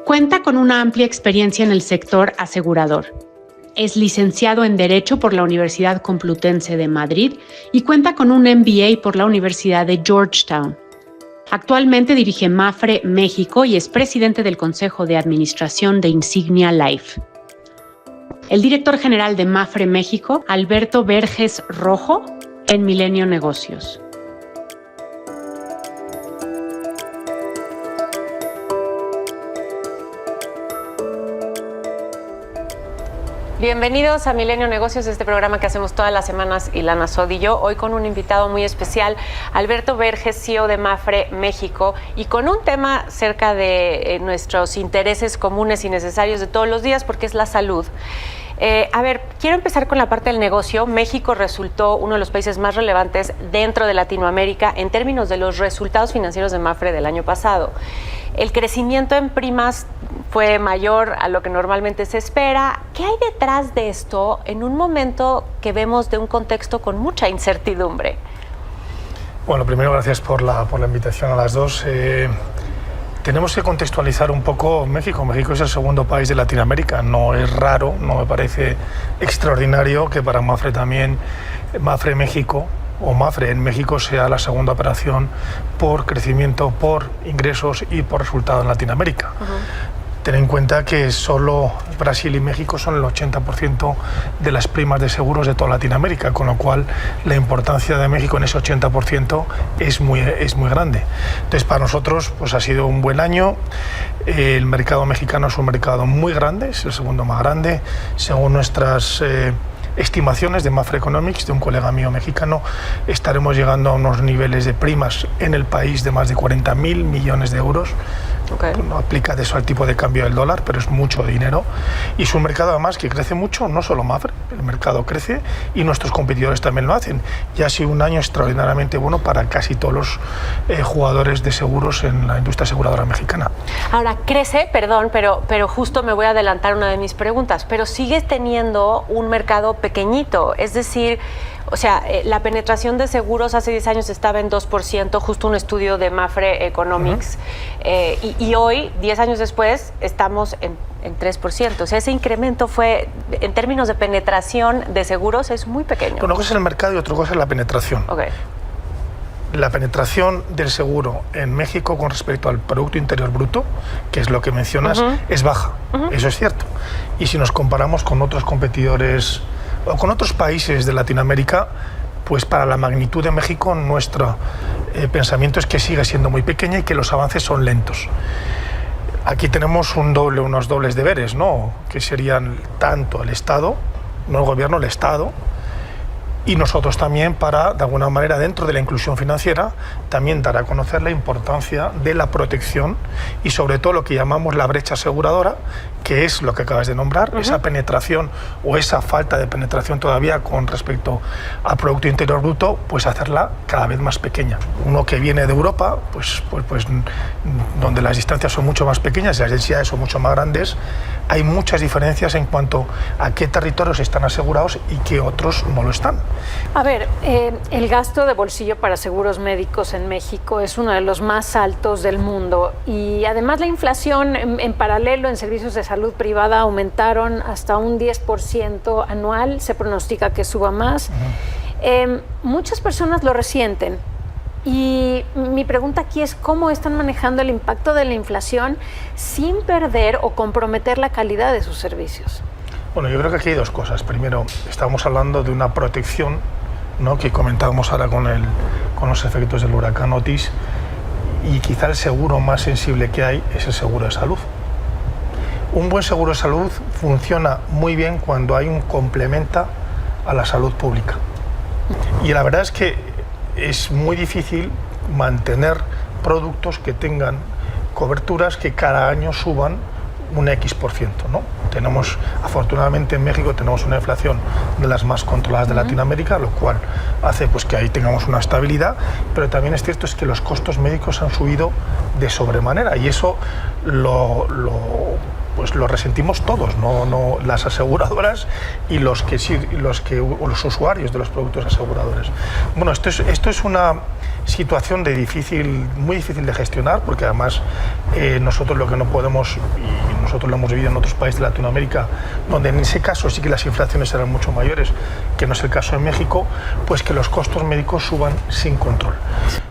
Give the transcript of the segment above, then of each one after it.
Cuenta con una amplia experiencia en el sector asegurador. Es licenciado en Derecho por la Universidad Complutense de Madrid y cuenta con un MBA por la Universidad de Georgetown. Actualmente dirige Mapfre México y es presidente del Consejo de Administración de Insignia Life. El director general de Mapfre México, Alberto Verges Rojo, en Milenio Negocios. Bienvenidos a Milenio Negocios, este programa que hacemos todas las semanas, Ilana Sod y yo, hoy con un invitado muy especial, Alberto Verges, CEO de Mapfre México, y con un tema cerca de nuestros intereses comunes y necesarios de todos los días, porque es la salud. Quiero empezar con la parte del negocio. México resultó uno de los países más relevantes dentro de Latinoamérica en términos de los resultados financieros de Mapfre del año pasado. El crecimiento en primas fue mayor a lo que normalmente se espera. ¿Qué hay detrás de esto en un momento que vemos de un contexto con mucha incertidumbre? Bueno, primero gracias por la invitación a las dos. Tenemos que contextualizar un poco México. México es el segundo país de Latinoamérica. No es raro, no me parece extraordinario que para Mapfre también, Mapfre México o Mapfre en México sea la segunda operación por crecimiento, por ingresos y por resultado en Latinoamérica. Ten en cuenta que solo Brasil y México son el 80% de las primas de seguros de toda Latinoamérica, con lo cual la importancia de México en ese 80% es muy grande. Entonces, para nosotros pues, ha sido un buen año. El mercado mexicano es un mercado muy grande, es el segundo más grande. Según nuestras estimaciones de Mapfre Economics, de un colega mío mexicano, estaremos llegando a unos niveles de primas en el país de más de 40.000 millones de euros. Okay. No aplica de eso al tipo de cambio del dólar, pero es mucho dinero. Y es un mercado además que crece mucho, no solo Mapfre, el mercado crece y nuestros competidores también lo hacen. Y ha sido un año extraordinariamente bueno para casi todos los jugadores de seguros en la industria aseguradora mexicana. Ahora, crece, perdón, pero justo me voy a adelantar una de mis preguntas, pero sigues teniendo un mercado pequeñito, es decir, o sea, la penetración de seguros hace 10 años estaba en 2%, justo un estudio de Mapfre Economics, y hoy, 10 años después, estamos en 3%. O sea, ese incremento fue, en términos de penetración de seguros, es muy pequeño. Una cosa es el mercado y otra cosa es la penetración. Okay. La penetración del seguro en México con respecto al Producto Interior Bruto, que es lo que mencionas, es baja. Eso es cierto. Y si nos comparamos con otros competidores o con otros países de Latinoamérica, pues para la magnitud de México nuestro pensamiento es que sigue siendo muy pequeña y que los avances son lentos. Aquí tenemos unos dobles deberes, ¿no? Que serían tanto el Estado, no el gobierno, el Estado, y nosotros también para, de alguna manera, dentro de la inclusión financiera, también dar a conocer la importancia de la protección y sobre todo lo que llamamos la brecha aseguradora, que es lo que acabas de nombrar, esa penetración o esa falta de penetración todavía con respecto al Producto Interior Bruto, pues hacerla cada vez más pequeña. Uno que viene de Europa, pues donde las distancias son mucho más pequeñas y las densidades son mucho más grandes, hay muchas diferencias en cuanto a qué territorios están asegurados y qué otros no lo están. A ver, el gasto de bolsillo para seguros médicos en México es uno de los más altos del mundo y además la inflación en paralelo en servicios de salud privada aumentaron hasta un 10% anual, se pronostica que suba más. Muchas personas lo resienten. Y mi pregunta aquí es cómo están manejando el impacto de la inflación sin perder o comprometer la calidad de sus servicios. Bueno, yo creo que aquí hay dos cosas. Primero, estamos hablando de una protección, ¿no?, que comentábamos ahora con los efectos del huracán Otis, y quizá el seguro más sensible que hay es el seguro de salud. Un buen seguro de salud funciona muy bien cuando hay un complementa a la salud pública. Y la verdad es que es muy difícil mantener productos que tengan coberturas que cada año suban un X%, ¿no? Afortunadamente en México tenemos una inflación de las más controladas de Latinoamérica, lo cual hace pues, que ahí tengamos una estabilidad, pero también es cierto es que los costos médicos han subido de sobremanera y eso lo pues lo resentimos todos, no las aseguradoras y los usuarios de los productos aseguradores. Bueno, esto es una situación muy difícil de gestionar, porque además nosotros lo que no podemos, y nosotros lo hemos vivido en otros países de Latinoamérica, donde en ese caso sí que las inflaciones eran mucho mayores, que no es el caso en México, pues que los costos médicos suban sin control.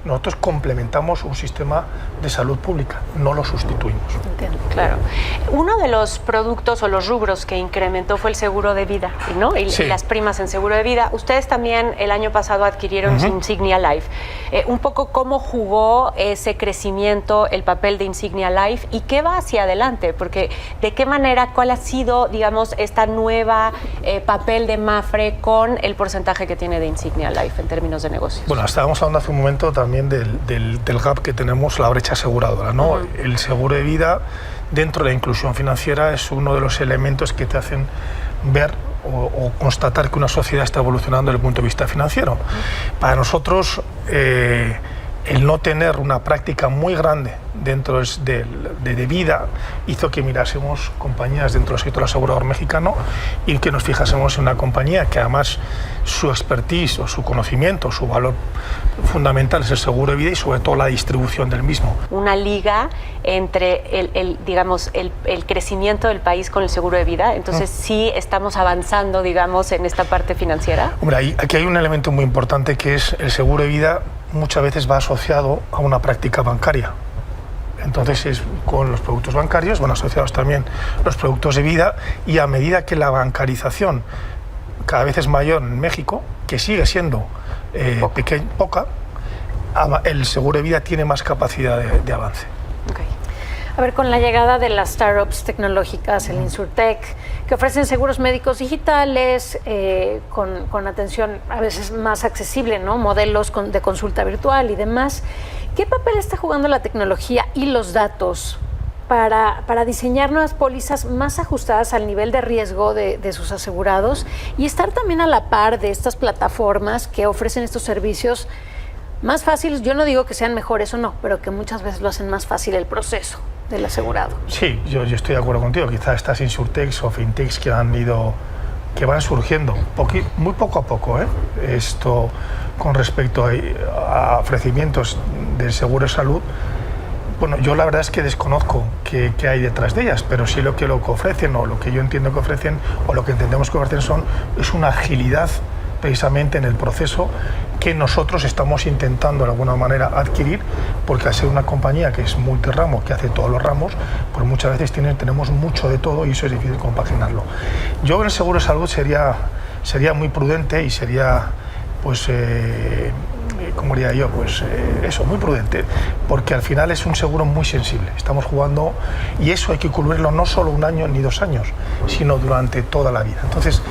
Nosotros complementamos un sistema de salud pública, no lo sustituimos. Entiendo, claro. Uno de los productos o los rubros que incrementó fue el seguro de vida, ¿no? Y sí. Las primas en seguro de vida. Ustedes también el año pasado adquirieron Insignia Life. Un poco cómo jugó ese crecimiento el papel de Insignia Life y qué va hacia adelante, porque de qué manera, cuál ha sido, digamos, esta nueva papel de Mapfre con el porcentaje que tiene de Insignia Life en términos de negocios. Bueno, estábamos hablando hace un momento también del gap que tenemos, la brecha aseguradora, ¿no? El seguro de vida dentro de la inclusión financiera es uno de los elementos que te hacen ver o constatar que una sociedad está evolucionando desde el punto de vista financiero. Para nosotros, el no tener una práctica muy grande dentro de vida hizo que mirásemos compañías dentro del sector asegurador mexicano y que nos fijásemos en una compañía que además su expertise o su conocimiento, su valor fundamental es el seguro de vida y sobre todo la distribución del mismo. Una liga entre el crecimiento del país con el seguro de vida, entonces sí estamos avanzando, digamos, en esta parte financiera. Hombre, aquí hay un elemento muy importante que es el seguro de vida muchas veces va asociado a una práctica bancaria. Entonces, con los productos bancarios van asociados también los productos de vida, y a medida que la bancarización cada vez es mayor en México, que sigue siendo poca, el seguro de vida tiene más capacidad de avance. Okay. A ver, con la llegada de las startups tecnológicas, el Insurtech, que ofrecen seguros médicos digitales, con atención a veces más accesible, ¿no? Modelos de consulta virtual y demás, ¿qué papel está jugando la tecnología y los datos para diseñar nuevas pólizas más ajustadas al nivel de riesgo de sus asegurados y estar también a la par de estas plataformas que ofrecen estos servicios más fáciles? Yo no digo que sean mejores o no, pero que muchas veces lo hacen más fácil el proceso del asegurado. Sí, yo estoy de acuerdo contigo. Quizás estas insurtechs o fintechs que van surgiendo muy poco a poco, esto con respecto a ofrecimientos del seguro de salud. Bueno, yo la verdad es que desconozco qué hay detrás de ellas, pero sí lo que ofrecen, o lo que yo entiendo que ofrecen, o lo que entendemos que ofrecen es una agilidad precisamente en el proceso que nosotros estamos intentando de alguna manera adquirir, porque al ser una compañía que es multiramo, que hace todos los ramos, pues muchas veces tenemos mucho de todo y eso es difícil compaginarlo. Yo en el seguro de salud sería muy prudente y sería, pues, ¿cómo diría yo? Pues eso, muy prudente, porque al final es un seguro muy sensible. Estamos jugando, y eso hay que cubrirlo no solo 1 año ni 2 años, sino durante toda la vida. Entonces,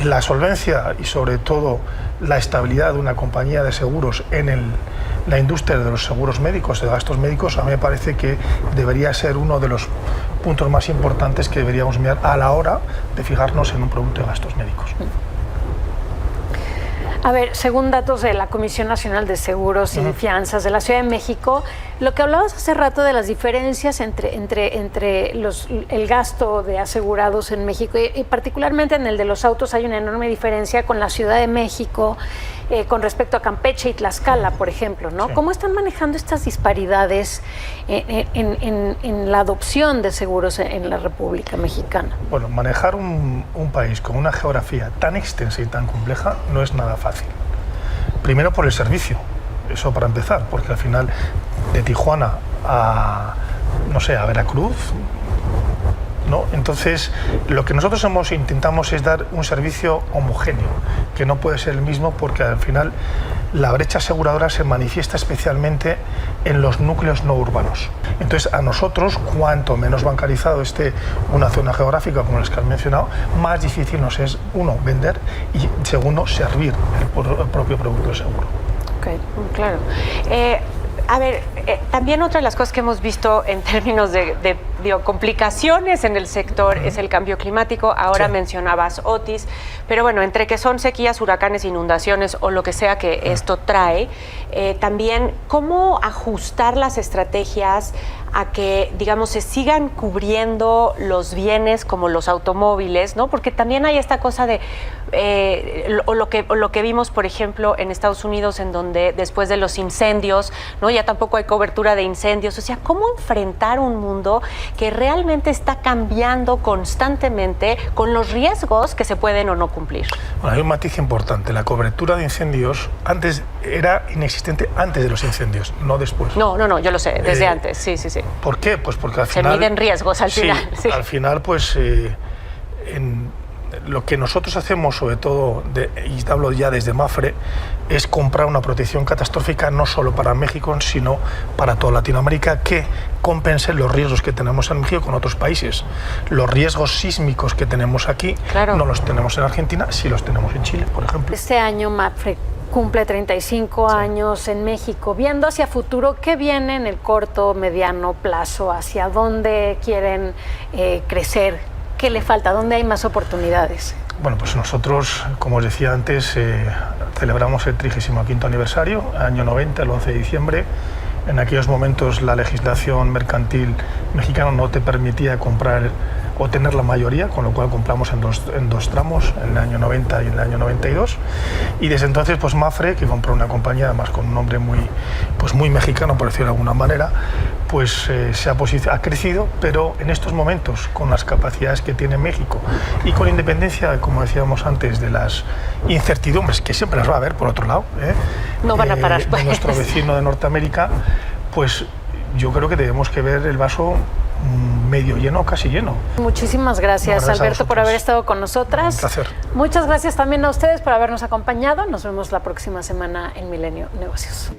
la solvencia y sobre todo la estabilidad de una compañía de seguros en la industria de los seguros médicos, de gastos médicos, a mí me parece que debería ser uno de los puntos más importantes que deberíamos mirar a la hora de fijarnos en un producto de gastos médicos. A ver, según datos de la Comisión Nacional de Seguros y Fianzas de la Ciudad de México, lo que hablabas hace rato de las diferencias entre el gasto de asegurados en México y particularmente en el de los autos hay una enorme diferencia con la Ciudad de México, con respecto a Campeche y Tlaxcala, por ejemplo, ¿no? Sí. ¿Cómo están manejando estas disparidades en la adopción de seguros en la República Mexicana? Bueno, manejar un país con una geografía tan extensa y tan compleja no es nada fácil. Primero por el servicio, eso para empezar, porque al final de Tijuana a Veracruz, ¿no? Entonces, lo que nosotros intentamos es dar un servicio homogéneo, que no puede ser el mismo porque al final la brecha aseguradora se manifiesta especialmente en los núcleos no urbanos. Entonces, a nosotros, cuanto menos bancarizado esté una zona geográfica como las que has mencionado, más difícil nos es, uno, vender y, segundo, servir el propio producto de seguro. Ok, claro. A ver, también otra de las cosas que hemos visto en términos de complicaciones en el sector es el cambio climático. Ahora mencionabas Otis, pero bueno, entre que son sequías, huracanes, inundaciones o lo que sea que esto trae, también cómo ajustar las estrategias a que, digamos, se sigan cubriendo los bienes como los automóviles, ¿no? Porque también hay esta cosa de lo que vimos, por ejemplo, en Estados Unidos, en donde después de los incendios, ¿no? Ya tampoco hay cobertura de incendios. O sea, ¿cómo enfrentar un mundo que realmente está cambiando constantemente con los riesgos que se pueden o no cumplir? Bueno, hay un matiz importante. La cobertura de incendios antes era inexistente antes de los incendios, no después. No, yo lo sé, desde antes, sí. ¿Por qué? Pues porque al final... Se miden riesgos al final. Sí. Al final, pues... lo que nosotros hacemos, sobre todo, y hablo ya desde Mapfre, es comprar una protección catastrófica no solo para México, sino para toda Latinoamérica, que compense los riesgos que tenemos en México con otros países. Los riesgos sísmicos que tenemos aquí no los tenemos en Argentina, sí los tenemos en Chile, por ejemplo. Este año Mapfre cumple 35 años en México. Viendo hacia futuro, ¿qué viene en el corto, mediano plazo? ¿Hacia dónde quieren crecer? ¿Qué le falta? ¿Dónde hay más oportunidades? Bueno, pues nosotros, como os decía antes, celebramos el 35º aniversario, año 90, el 11 de diciembre. En aquellos momentos la legislación mercantil mexicana no te permitía comprar o tener la mayoría, con lo cual compramos en dos tramos, en el año 90 y en el año 92. Y desde entonces, pues Mapfre, que compró una compañía además con un nombre muy mexicano, por decirlo de alguna manera, pues ha crecido, pero en estos momentos, con las capacidades que tiene México y con independencia, como decíamos antes, de las incertidumbres, que siempre las va a haber, por otro lado, no van a parar, de nuestro vecino de Norteamérica, pues yo creo que debemos que ver el vaso medio lleno, casi lleno. Muchísimas gracias, Alberto, por haber estado con nosotras. Un placer. Muchas gracias también a ustedes por habernos acompañado. Nos vemos la próxima semana en Milenio Negocios.